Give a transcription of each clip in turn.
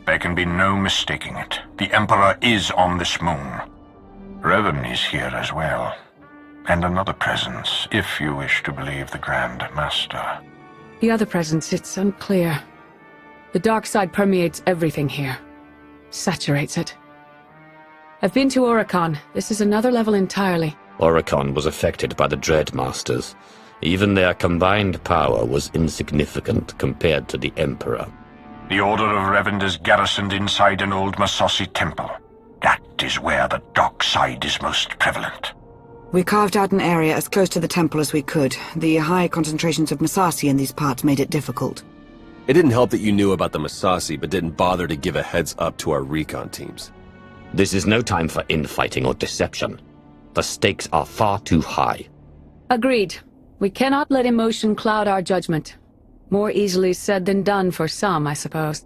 There can be no mistaking it. The Emperor is on this moon. Revan is here as well. And another presence, if you wish to believe the Grand Master. The other presence, it's unclear. The dark side permeates everything here. Saturates it. I've been to Oricon. This is another level entirely. Oricon was affected by the Dread Masters. Even their combined power was insignificant compared to the Emperor. The Order of Revan is garrisoned inside an old Massassi temple. That is where the dark side is most prevalent. We carved out an area as close to the temple as we could. The high concentrations of Massassi in these parts made it difficult. It didn't help that you knew about the Massassi, but didn't bother to give a heads up to our recon teams. This is no time for infighting or deception. The stakes are far too high. Agreed. We cannot let emotion cloud our judgment. More easily said than done for some, I suppose.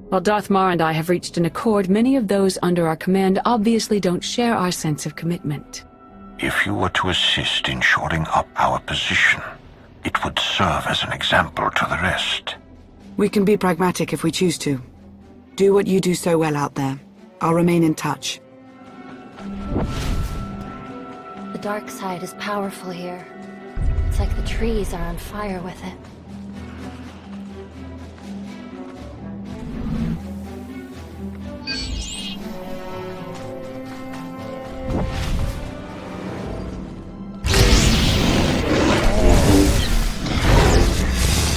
While Darth Mar and I have reached an accord, many of those under our command obviously don't share our sense of commitment. If you were to assist in shoring up our position, it would serve as an example to the rest. We can be pragmatic if we choose to. Do what you do so well out there. I'll remain in touch. The dark side is powerful here. It's like the trees are on fire with it.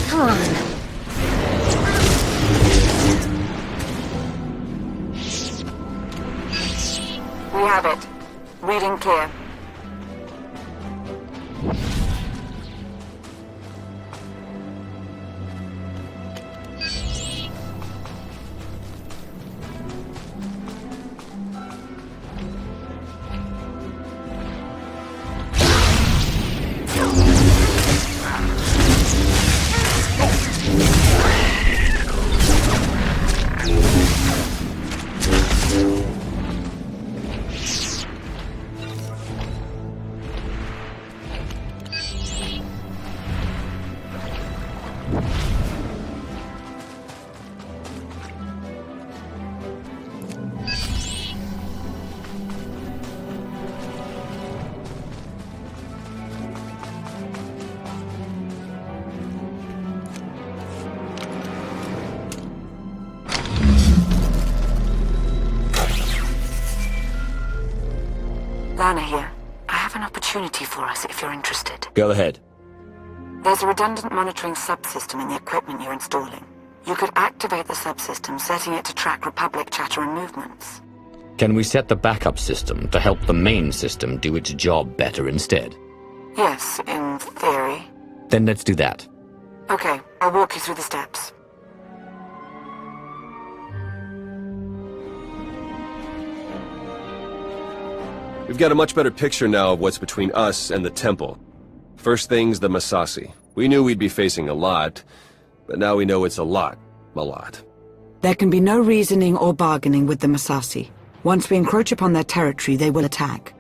Come on. We have it. Reading clear. Lana here. I have an opportunity for us if you're interested. Go ahead. There's a redundant monitoring subsystem in the equipment you're installing. You could activate the subsystem, setting it to track Republic chatter and movements. Can we set the backup system to help the main system do its job better instead? Yes, in theory. Then let's do that. Okay, I'll walk you through the steps. We've got a much better picture now of what's between us and the temple. First thing's the Massassi. We knew we'd be facing a lot, but now we know it's a lot. A lot. There can be no reasoning or bargaining with the Massassi. Once we encroach upon their territory, they will attack.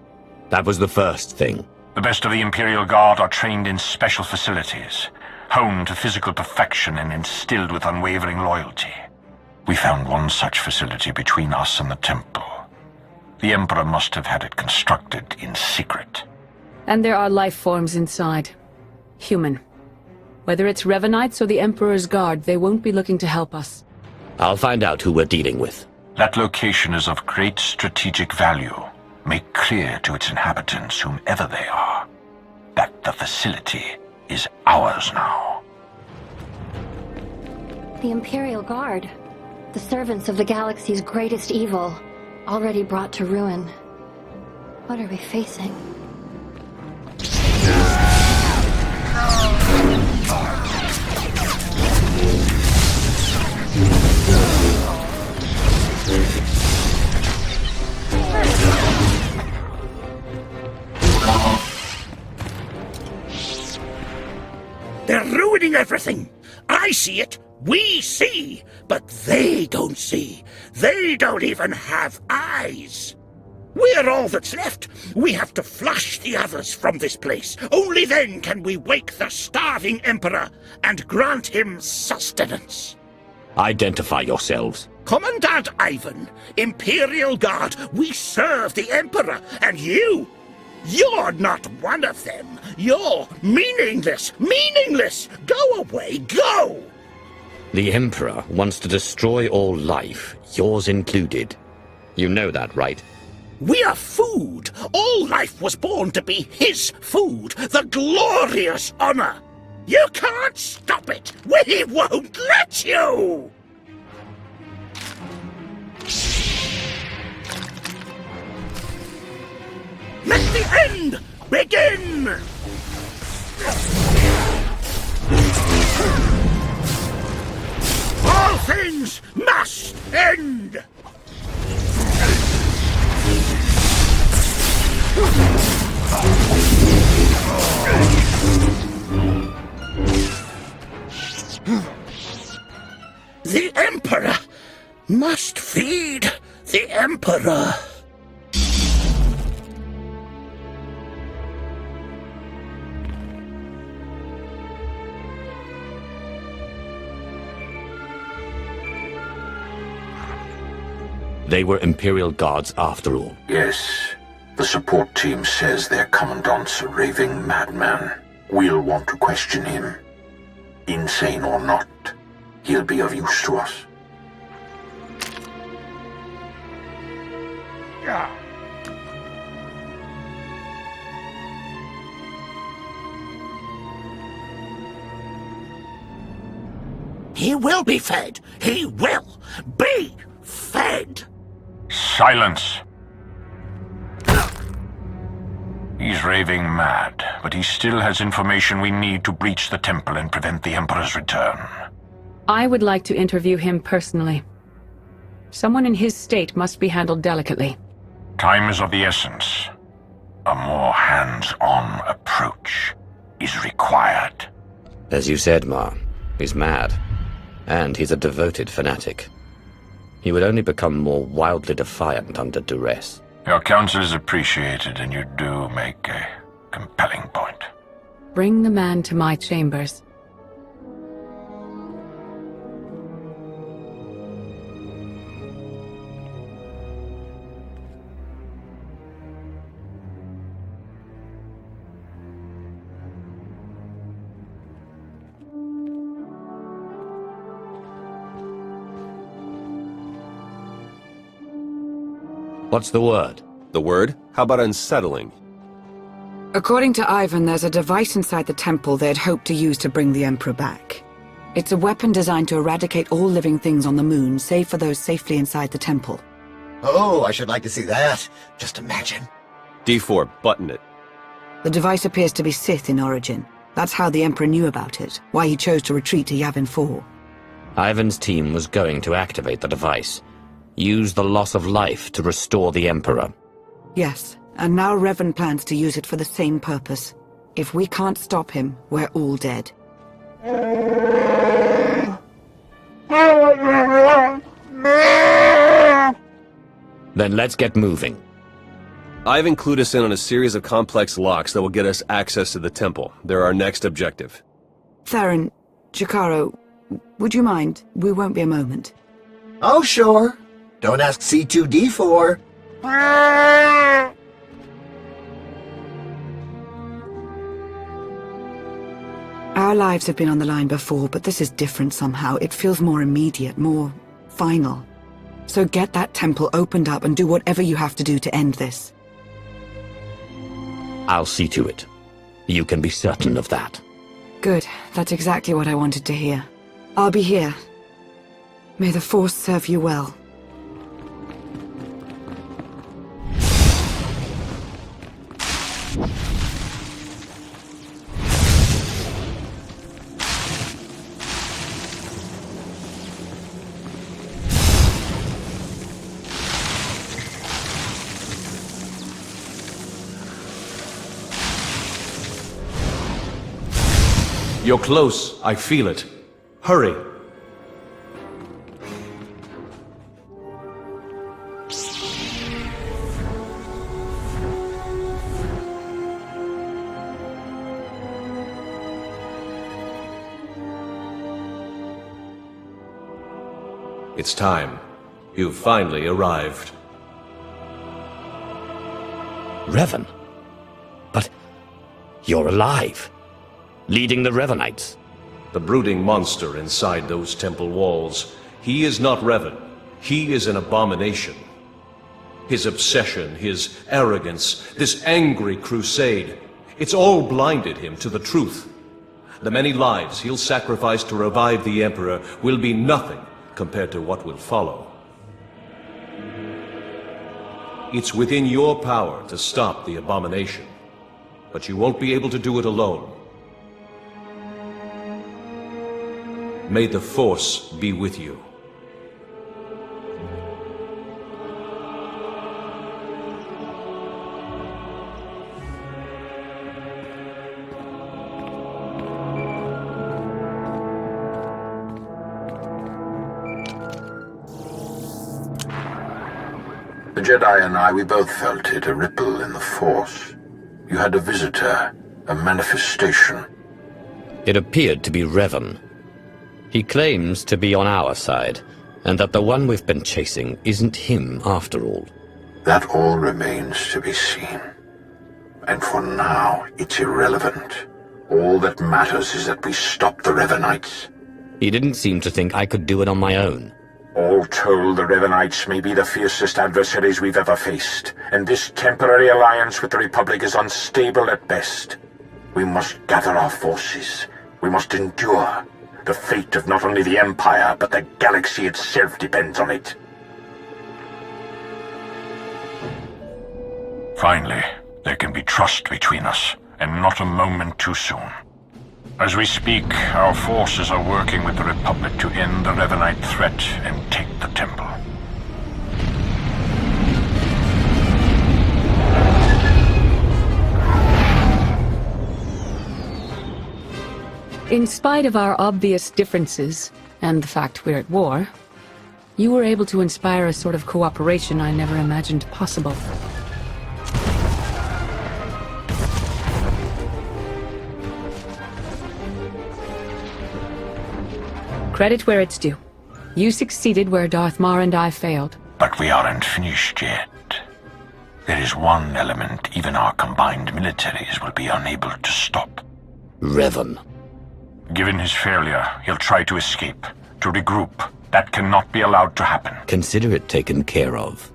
That was the first thing. The best of the Imperial Guard are trained in special facilities, honed to physical perfection and instilled with unwavering loyalty. We found one such facility between us and the temple. The Emperor must have had it constructed in secret. And there are life forms inside. Human. Whether it's Revanites or the Emperor's Guard, they won't be looking to help us. I'll find out who we're dealing with. That location is of great strategic value. Make clear to its inhabitants, whomever they are, that the facility is ours now. The Imperial Guard. The servants of the galaxy's greatest evil. Already brought to ruin. What are we facing? They're ruining everything. I see it. We see. But they don't see. They don't even have eyes. We're all that's left. We have to flush the others from this place. Only then can we wake the starving Emperor and grant him sustenance. Identify yourselves. Commandant Ivan, Imperial Guard, we serve the Emperor, and you're not one of them. You're meaningless, meaningless! Go away, go! The Emperor wants to destroy all life, yours included. You know that, right? We are food. All life was born to be his food, the glorious honor. You can't stop it. We won't let you! Let the end begin! All things must end! The Emperor must feed the Emperor. They were Imperial Guards after all. Yes. The support team says their commandant's a raving madman. We'll want to question him. Insane or not, he'll be of use to us. He will be fed. He will be fed. Silence! He's raving mad, but he still has information we need to breach the temple and prevent the Emperor's return. I would like to interview him personally. Someone in his state must be handled delicately. Time is of the essence. A more hands-on approach is required. As you said, Ma, he's mad. And he's a devoted fanatic. He would only become more wildly defiant under duress. Your counsel is appreciated, and you do make a compelling point. Bring the man to my chambers. What's the word? The word? How about unsettling? According to Ivan, there's a device inside the temple they'd hoped to use to bring the Emperor back. It's a weapon designed to eradicate all living things on the moon, save for those safely inside the temple. Oh, I should like to see that. Just imagine. D4, button it. The device appears to be Sith in origin. That's how the Emperor knew about it, why he chose to retreat to Yavin 4. Ivan's team was going to activate the device. Use the loss of life to restore the Emperor. Yes, and now Revan plans to use it for the same purpose. If we can't stop him, we're all dead. Then let's get moving. I've included us in on a series of complex locks that will get us access to the temple. They're our next objective. Theron, Jakaro, would you mind? We won't be a moment. Oh, sure. Don't ask C2D4. Our lives have been on the line before, but this is different somehow. It feels more immediate, more final. So get that temple opened up and do whatever you have to do to end this. I'll see to it. You can be certain of that. Good. That's exactly what I wanted to hear. I'll be here. May the Force serve you well. You're close. I feel it. Hurry. It's time. You've finally arrived. Revan? But you're alive, leading the Revanites. The brooding monster inside those temple walls. He is not Revan. He is an abomination. His obsession, his arrogance, this angry crusade, it's all blinded him to the truth. The many lives he'll sacrifice to revive the Emperor will be nothing compared to what will follow. It's within your power to stop the abomination, but you won't be able to do it alone. May the Force be with you. The Jedi and I, we both felt it, a ripple in the Force. You had a visitor, a manifestation. It appeared to be Revan. He claims to be on our side, and that the one we've been chasing isn't him after all. That all remains to be seen. And for now, it's irrelevant. All that matters is that we stop the Revanites. He didn't seem to think I could do it on my own. All told, the Revanites may be the fiercest adversaries we've ever faced, and this temporary alliance with the Republic is unstable at best. We must gather our forces. We must endure. The fate of not only the Empire, but the galaxy itself depends on it. Finally, there can be trust between us, and not a moment too soon. As we speak, our forces are working with the Republic to end the Revanite threat and take the temple. In spite of our obvious differences, and the fact we're at war, you were able to inspire a sort of cooperation I never imagined possible. Credit where it's due. You succeeded where Darth Mar and I failed. But we aren't finished yet. There is one element even our combined militaries will be unable to stop. Revan. Given his failure, he'll try to escape, to regroup. That cannot be allowed to happen. Consider it taken care of.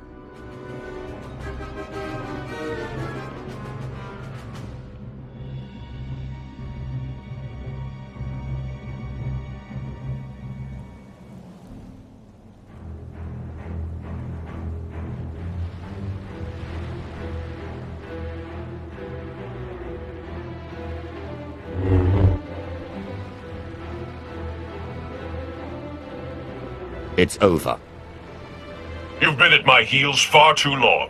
It's over. You've been at my heels far too long.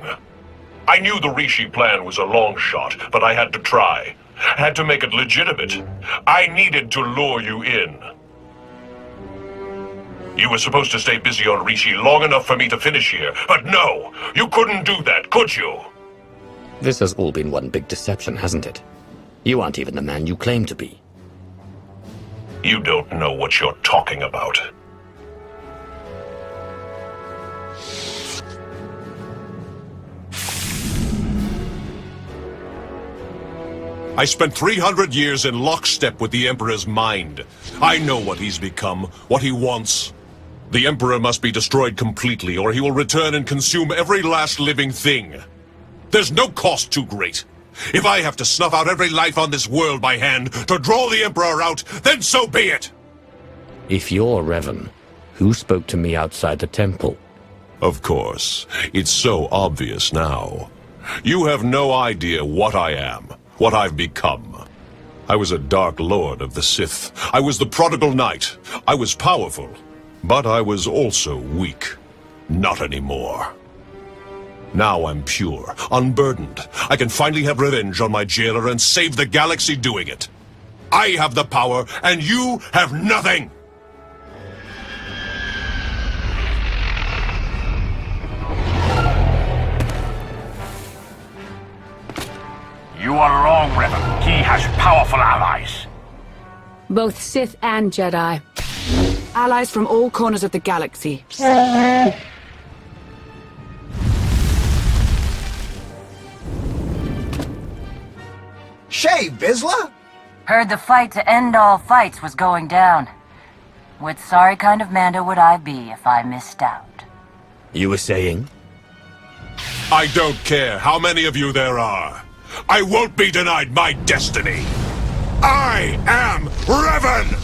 I knew the Rishi plan was a long shot, but I had to try. Had to make it legitimate. I needed to lure you in. You were supposed to stay busy on Rishi long enough for me to finish here, but no! You couldn't do that, could you? This has all been one big deception, hasn't it? You aren't even the man you claim to be. You don't know what you're talking about. I spent 300 years in lockstep with the Emperor's mind. I know what he's become, what he wants. The Emperor must be destroyed completely, or he will return and consume every last living thing. There's no cost too great. If I have to snuff out every life on this world by hand to draw the Emperor out, then so be it! If you're Revan, who spoke to me outside the temple? Of course. It's so obvious now. You have no idea what I am. What I've become. I was a Dark Lord of the Sith. I was the prodigal knight. I was powerful, but I was also weak. Not anymore. Now I'm pure, unburdened. I can finally have revenge on my jailer and save the galaxy doing it. I have the power, and you have nothing! You are wrong, Revan. He has powerful allies. Both Sith and Jedi. Allies from all corners of the galaxy. Shave, Vizsla! Heard the fight to end all fights was going down. What sorry kind of Mando would I be if I missed out? You were saying? I don't care how many of you there are. I won't be denied my destiny. I am Revan!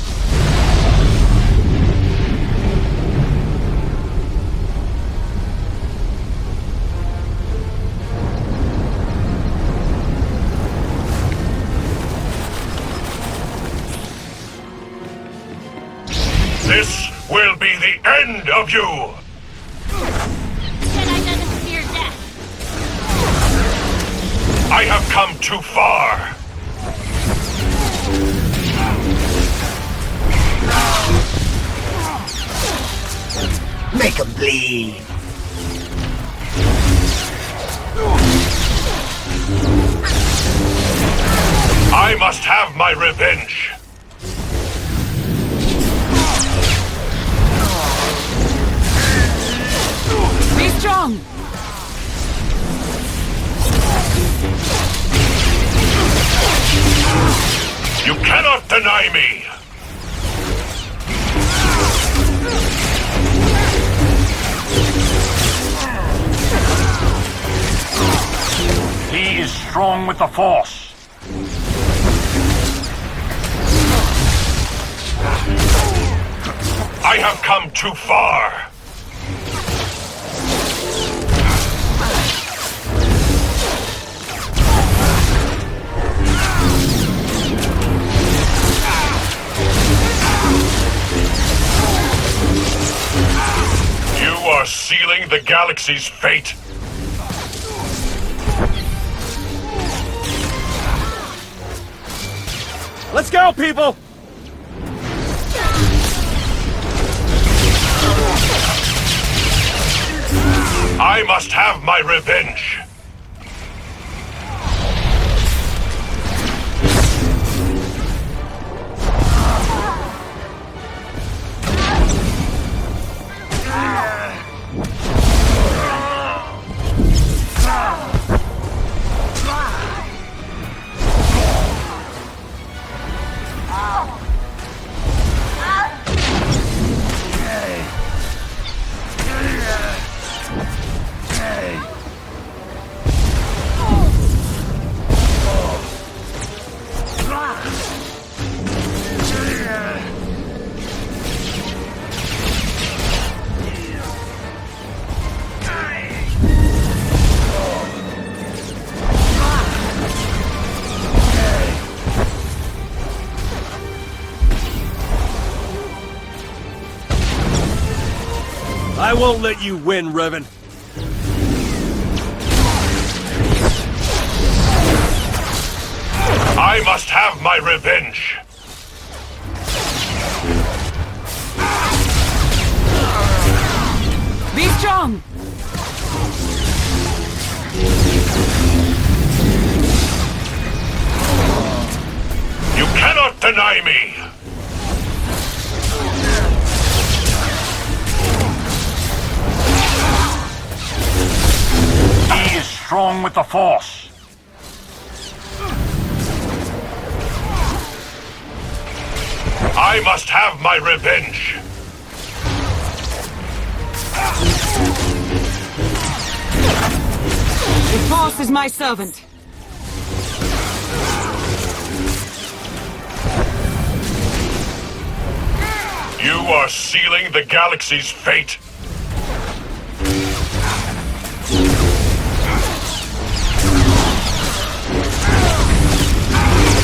This will be the end of you! Jedi doesn't fear death. I have come too far! Make 'em bleed! I must have my revenge! Be strong! You cannot deny me! He is strong with the Force. I have come too far! You are sealing the galaxy's fate! Let's go, people! I must have my revenge! I won't let you win, Revan. I must have my revenge! Be strong! You cannot deny me! He is strong with the Force. I must have my revenge! The Force is my servant. You are sealing the galaxy's fate!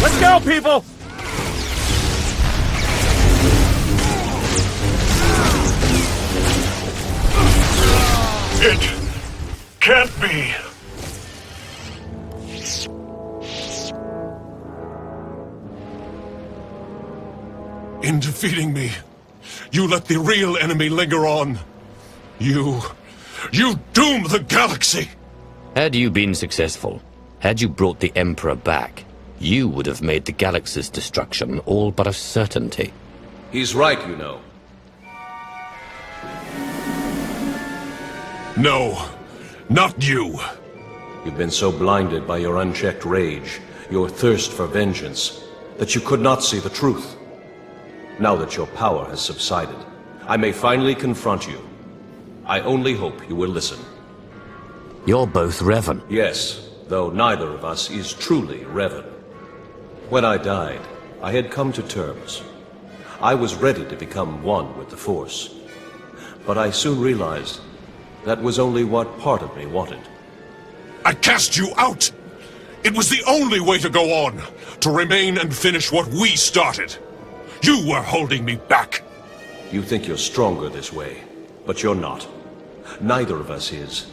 Let's go, people! It can't be. In defeating me, you let the real enemy linger on. You doom the galaxy! Had you been successful, had you brought the Emperor back, you would have made the galaxy's destruction all but a certainty. He's right, you know. No, not you. You've been so blinded by your unchecked rage, your thirst for vengeance, that you could not see the truth. Now that your power has subsided, I may finally confront you. I only hope you will listen. You're both Revan. Yes, though neither of us is truly Revan. When I died, I had come to terms. I was ready to become one with the Force. But I soon realized that was only what part of me wanted. I cast you out! It was the only way to go on, to remain and finish what we started. You were holding me back. You think you're stronger this way, but you're not. Neither of us is.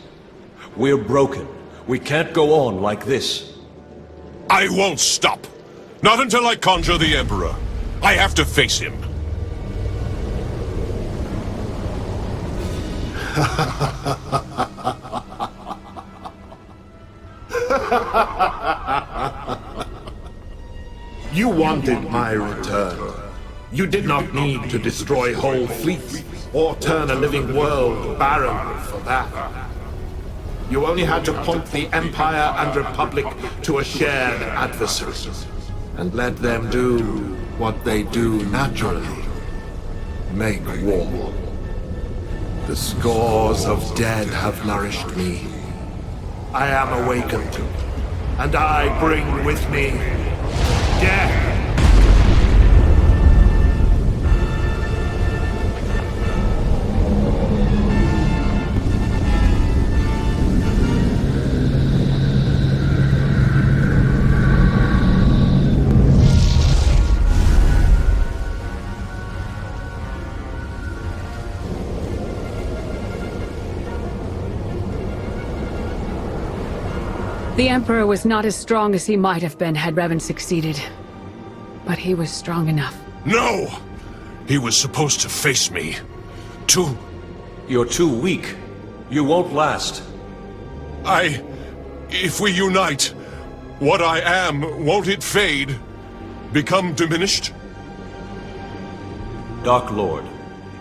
We're broken. We can't go on like this. I won't stop. Not until I conjure the Emperor. I have to face him. You wanted my return. You did not need to destroy whole fleets or turn a living world barren for that. You only had to point the Empire and Republic to a shared adversary and let them do what they do naturally. Make war. The scores of dead have nourished me. I am awakened, and I bring with me death. The Emperor was not as strong as he might have been had Revan succeeded. But he was strong enough. No! He was supposed to face me. You're too weak. You won't last. If we unite, what I am, won't it fade? Become diminished? Dark Lord,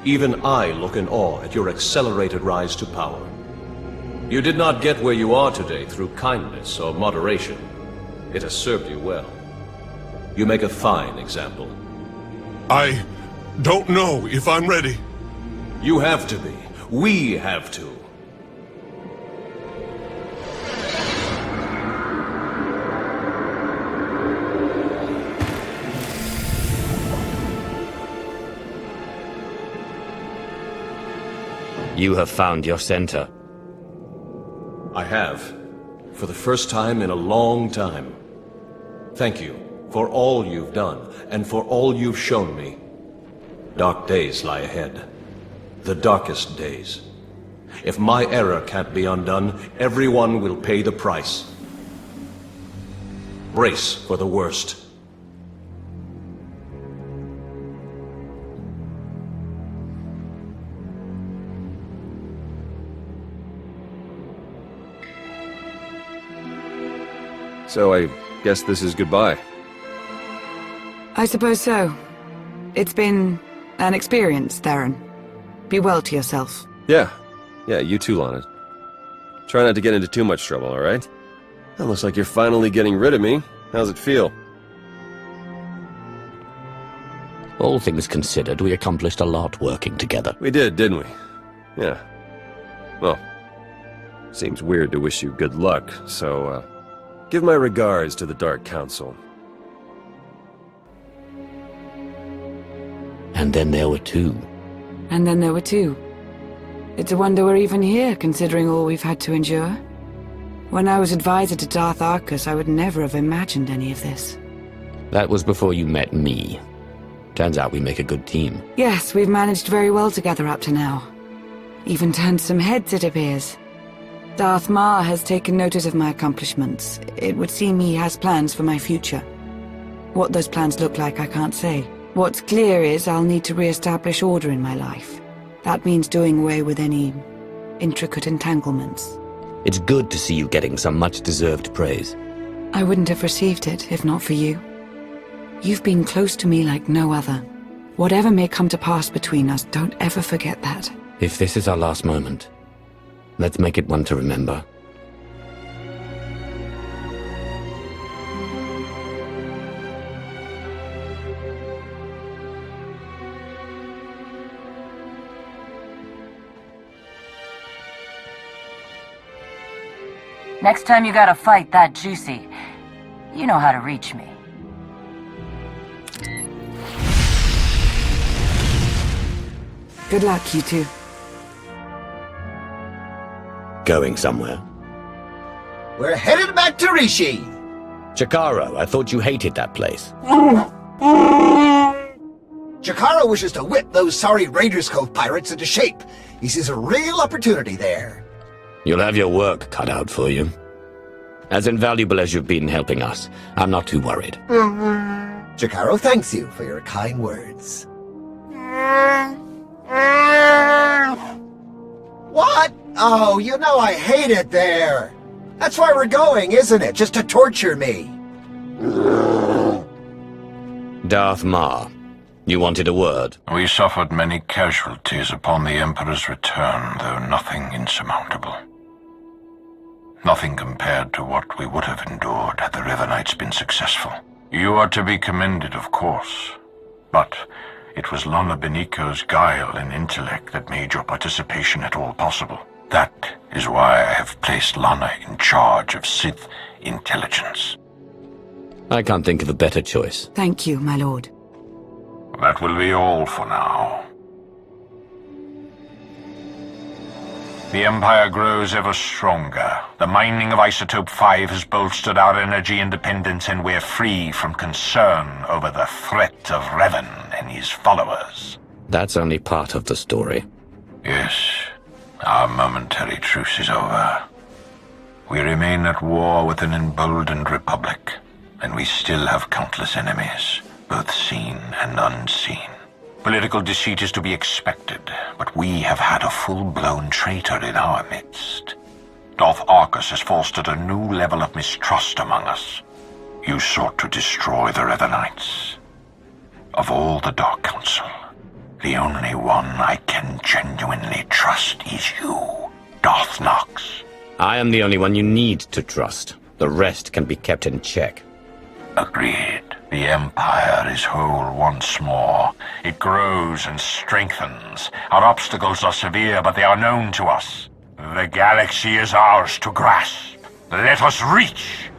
even I look in awe at your accelerated rise to power. You did not get where you are today through kindness or moderation. It has served you well. You make a fine example. I don't know if I'm ready. You have to be. We have to. You have found your center. I have. For the first time in a long time. Thank you for all you've done, and for all you've shown me. Dark days lie ahead. The darkest days. If my error can't be undone, everyone will pay the price. Brace for the worst. So I guess this is goodbye. I suppose so. It's been an experience, Theron. Be well to yourself. Yeah, you too, Lana. Try not to get into too much trouble, alright? It looks like you're finally getting rid of me. How's it feel? All things considered, we accomplished a lot working together. We did, didn't we? Yeah. Well, seems weird to wish you good luck, so, give my regards to the Dark Council. And then there were two. And then there were two. It's a wonder we're even here, considering all we've had to endure. When I was advisor to Darth Arcus, I would never have imagined any of this. That was before you met me. Turns out we make a good team. Yes, we've managed very well together up to now. Even turned some heads, it appears. Darth Mar has taken notice of my accomplishments. It would seem he has plans for my future. What those plans look like, I can't say. What's clear is I'll need to re-establish order in my life. That means doing away with any intricate entanglements. It's good to see you getting some much-deserved praise. I wouldn't have received it if not for you. You've been close to me like no other. Whatever may come to pass between us, don't ever forget that. If this is our last moment, let's make it one to remember. Next time you got a fight that juicy, you know how to reach me. Good luck, you two. Going somewhere? We're headed back to Rishi. Chikaro, I thought you hated that place. Chikaro wishes to whip those sorry Raiders Cove pirates into shape. He sees a real opportunity there. You'll have your work cut out for you. As invaluable as you've been helping us, I'm not too worried. Chikaro thanks you for your kind words. What? Oh, you know I hate it there. That's why we're going, isn't it? Just to torture me. Darth Mar, you wanted a word. We suffered many casualties upon the Emperor's return, though nothing insurmountable. Nothing compared to what we would have endured had the Revanites been successful. You are to be commended, of course, but it was Lana Beniko's guile and intellect that made your participation at all possible. That is why I have placed Lana in charge of Sith intelligence. I can't think of a better choice. Thank you, my lord. That will be all for now. The Empire grows ever stronger. The mining of Isotope 5 has bolstered our energy independence, and we're free from concern over the threat of Revan and his followers. That's only part of the story. Yes, our momentary truce is over. We remain at war with an emboldened republic, and we still have countless enemies, both seen and unseen. Political deceit is to be expected, but we have had a full-blown traitor in our midst. Darth Arcus has fostered a new level of mistrust among us. You sought to destroy the Revanites. Of all the Dark Council, the only one I can genuinely trust is you, Darth Nox. I am the only one you need to trust. The rest can be kept in check. Agreed. The Empire is whole once more. It grows and strengthens. Our obstacles are severe, but they are known to us. The galaxy is ours to grasp. Let us reach